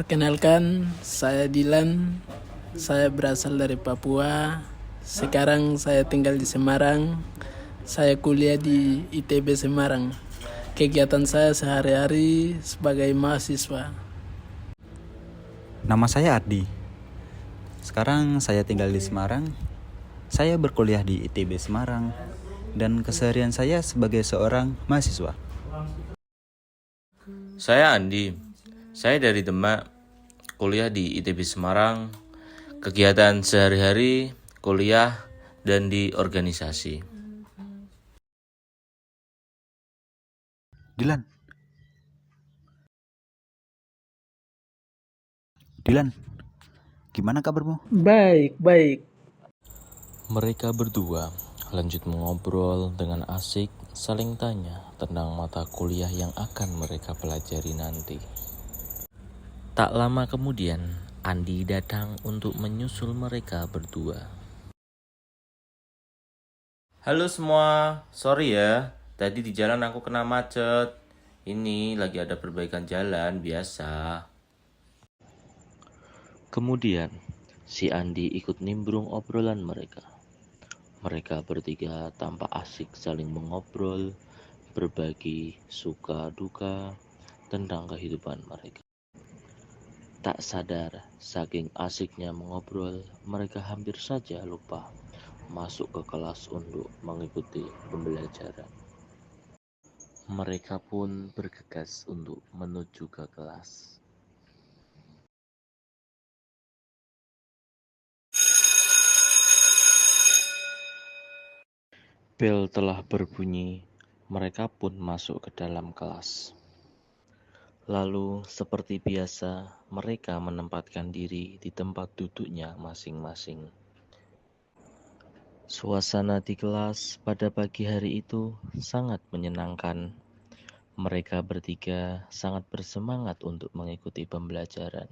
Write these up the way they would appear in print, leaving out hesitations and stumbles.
Perkenalkan, saya Dilan. Saya berasal dari Papua. Sekarang saya tinggal di Semarang. Saya kuliah di ITB Semarang. Kegiatan saya sehari-hari sebagai mahasiswa. Nama saya Ardi. Sekarang saya tinggal di Semarang. Saya berkuliah di ITB Semarang dan keseharian saya sebagai seorang mahasiswa. Saya Andi. Saya dari Demak, kuliah di ITB Semarang. Kegiatan sehari-hari, kuliah, dan di organisasi. Dilan, gimana kabarmu? Baik. Mereka berdua lanjut mengobrol dengan asik, saling tanya tentang mata kuliah yang akan mereka pelajari nanti. Tak lama kemudian, Andi datang untuk menyusul mereka berdua. Halo semua, sorry ya, tadi di jalan aku kena macet. Ini lagi ada perbaikan jalan biasa. Kemudian, si Andi ikut nimbrung obrolan mereka. Mereka bertiga tampak asik saling mengobrol, berbagi suka duka tentang kehidupan mereka. Tak sadar, saking asiknya mengobrol, mereka hampir saja lupa masuk ke kelas untuk mengikuti pembelajaran. Mereka pun bergegas untuk menuju ke kelas. Bel telah berbunyi, mereka pun masuk ke dalam kelas. Lalu, seperti biasa, mereka menempatkan diri di tempat duduknya masing-masing. Suasana di kelas pada pagi hari itu sangat menyenangkan. Mereka bertiga sangat bersemangat untuk mengikuti pembelajaran.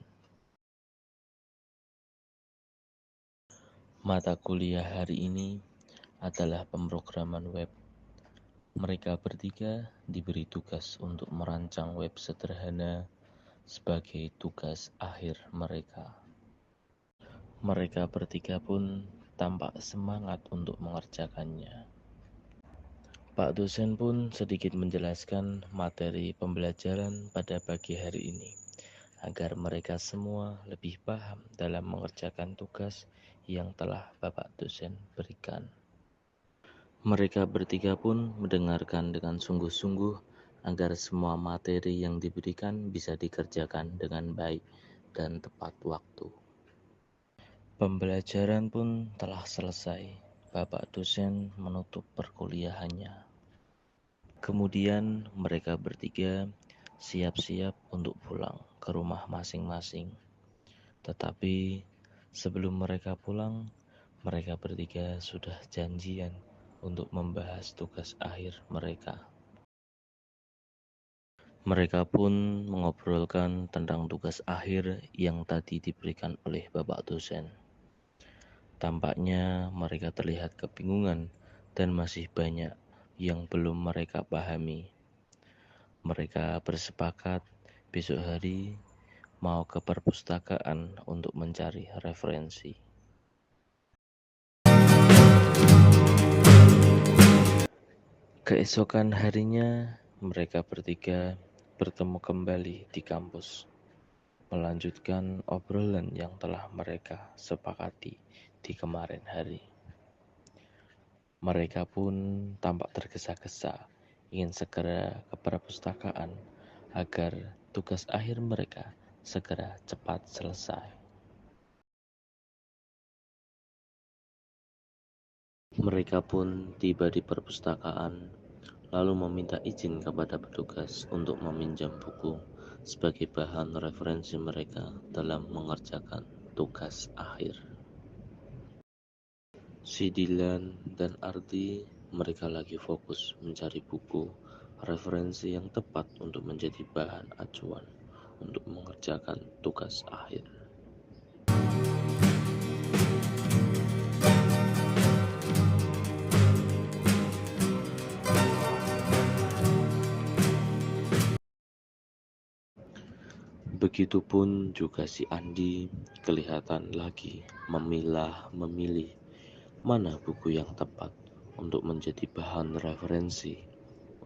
Mata kuliah hari ini adalah pemrograman web. Mereka bertiga diberi tugas untuk merancang web sederhana sebagai tugas akhir mereka. Mereka bertiga pun tampak semangat untuk mengerjakannya. Pak dosen pun sedikit menjelaskan materi pembelajaran pada pagi hari ini, agar mereka semua lebih paham dalam mengerjakan tugas yang telah Bapak dosen berikan. Mereka bertiga pun mendengarkan dengan sungguh-sungguh agar semua materi yang diberikan bisa dikerjakan dengan baik dan tepat waktu. Pembelajaran pun telah selesai. Bapak dosen menutup perkuliahannya. Kemudian mereka bertiga siap-siap untuk pulang ke rumah masing-masing. Tetapi sebelum mereka pulang, mereka bertiga sudah janjian untuk membahas tugas akhir mereka. Mereka pun mengobrolkan tentang tugas akhir yang tadi diberikan oleh Bapak dosen. Tampaknya mereka terlihat kebingungan dan masih banyak yang belum mereka pahami. Mereka bersepakat besok hari mau ke perpustakaan untuk mencari referensi. Keesokan harinya, mereka bertiga bertemu kembali di kampus, melanjutkan obrolan yang telah mereka sepakati di kemarin hari. Mereka pun tampak tergesa-gesa ingin segera ke perpustakaan agar tugas akhir mereka segera cepat selesai. Mereka pun tiba di perpustakaan, lalu meminta izin kepada petugas untuk meminjam buku sebagai bahan referensi mereka dalam mengerjakan tugas akhir. Si Dilan dan Ardi, mereka lagi fokus mencari buku referensi yang tepat untuk menjadi bahan acuan untuk mengerjakan tugas akhir. Begitupun juga si Andi kelihatan lagi memilih mana buku yang tepat untuk menjadi bahan referensi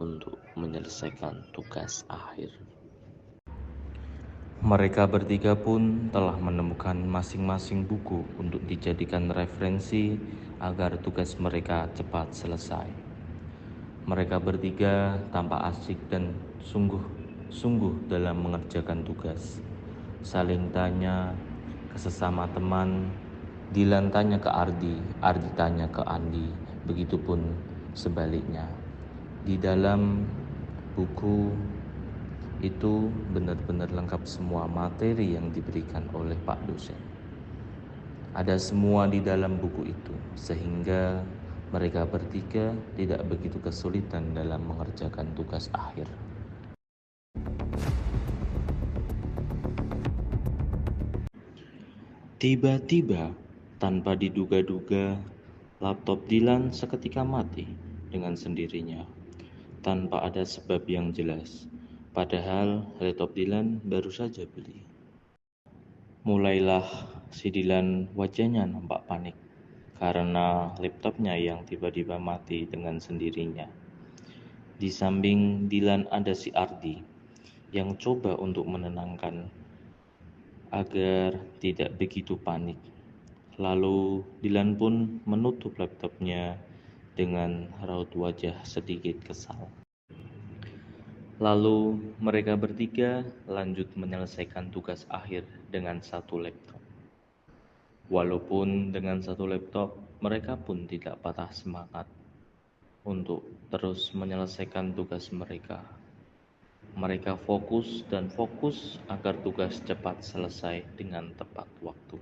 untuk menyelesaikan tugas akhir. Mereka bertiga pun telah menemukan masing-masing buku untuk dijadikan referensi agar tugas mereka cepat selesai. Mereka bertiga tampak asik dan sungguh-sungguh dalam mengerjakan tugas. Saling tanya ke sesama teman, Dilan tanya ke Ardi tanya ke Andi, begitupun sebaliknya. Di dalam buku itu benar-benar lengkap semua materi yang diberikan oleh Pak dosen. Ada semua di dalam buku itu, sehingga mereka bertiga tidak begitu kesulitan dalam mengerjakan tugas akhir. Tiba-tiba, tanpa diduga-duga, laptop Dilan seketika mati dengan sendirinya, tanpa ada sebab yang jelas. Padahal laptop Dilan baru saja beli. Mulailah si Dilan wajahnya nampak panik karena laptopnya yang tiba-tiba mati dengan sendirinya. Di samping Dilan ada si Ardi yang coba untuk menenangkan agar tidak begitu panik. Lalu Dilan pun menutup laptopnya dengan raut wajah sedikit kesal. Lalu mereka bertiga lanjut menyelesaikan tugas akhir dengan satu laptop. Walaupun dengan satu laptop, mereka pun tidak patah semangat untuk terus menyelesaikan tugas mereka. Mereka fokus agar tugas cepat selesai dengan tepat waktu.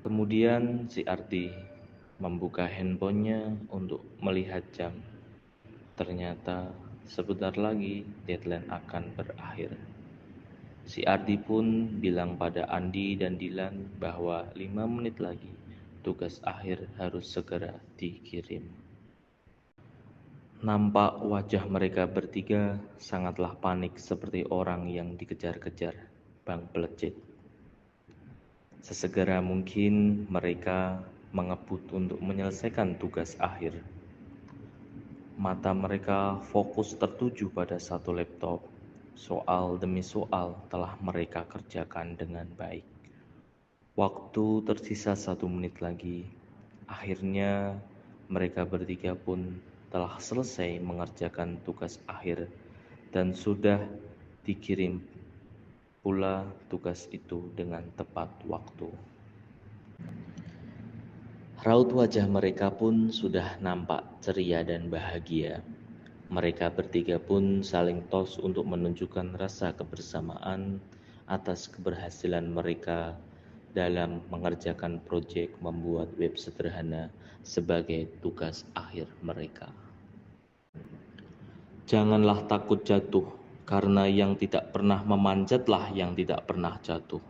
Kemudian si Ardi membuka handphonenya untuk melihat jam. Ternyata sebentar lagi deadline akan berakhir. Si Ardi pun bilang pada Andi dan Dilan bahwa 5 menit lagi tugas akhir harus segera dikirim. Nampak wajah mereka bertiga sangatlah panik seperti orang yang dikejar-kejar bang pelecit. Sesegera mungkin mereka mengebut untuk menyelesaikan tugas akhir. Mata mereka fokus tertuju pada satu laptop. Soal demi soal telah mereka kerjakan dengan baik. Waktu tersisa 1 menit lagi. Akhirnya mereka bertiga pun telah selesai mengerjakan tugas akhir dan sudah dikirim pula tugas itu dengan tepat waktu. Raut wajah mereka pun sudah nampak ceria dan bahagia. Mereka bertiga pun saling tos untuk menunjukkan rasa kebersamaan atas keberhasilan mereka dalam mengerjakan proyek membuat web sederhana sebagai tugas akhir mereka. Janganlah takut jatuh, karena yang tidak pernah memanjatlah yang tidak pernah jatuh.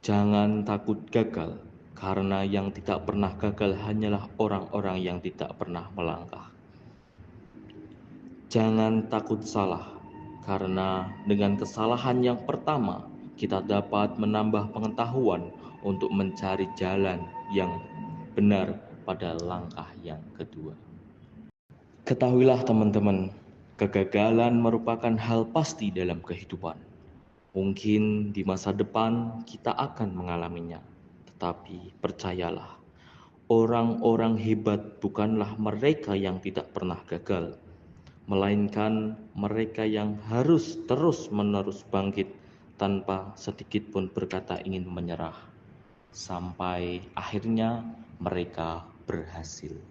Jangan takut gagal, karena yang tidak pernah gagal hanyalah orang-orang yang tidak pernah melangkah. Jangan takut salah, karena dengan kesalahan yang pertama, kita dapat menambah pengetahuan untuk mencari jalan yang benar pada langkah yang kedua. Ketahuilah teman-teman, kegagalan merupakan hal pasti dalam kehidupan. Mungkin di masa depan kita akan mengalaminya. Tetapi percayalah, orang-orang hebat bukanlah mereka yang tidak pernah gagal, melainkan mereka yang harus terus-menerus bangkit tanpa sedikit pun berkata ingin menyerah, sampai akhirnya mereka berhasil.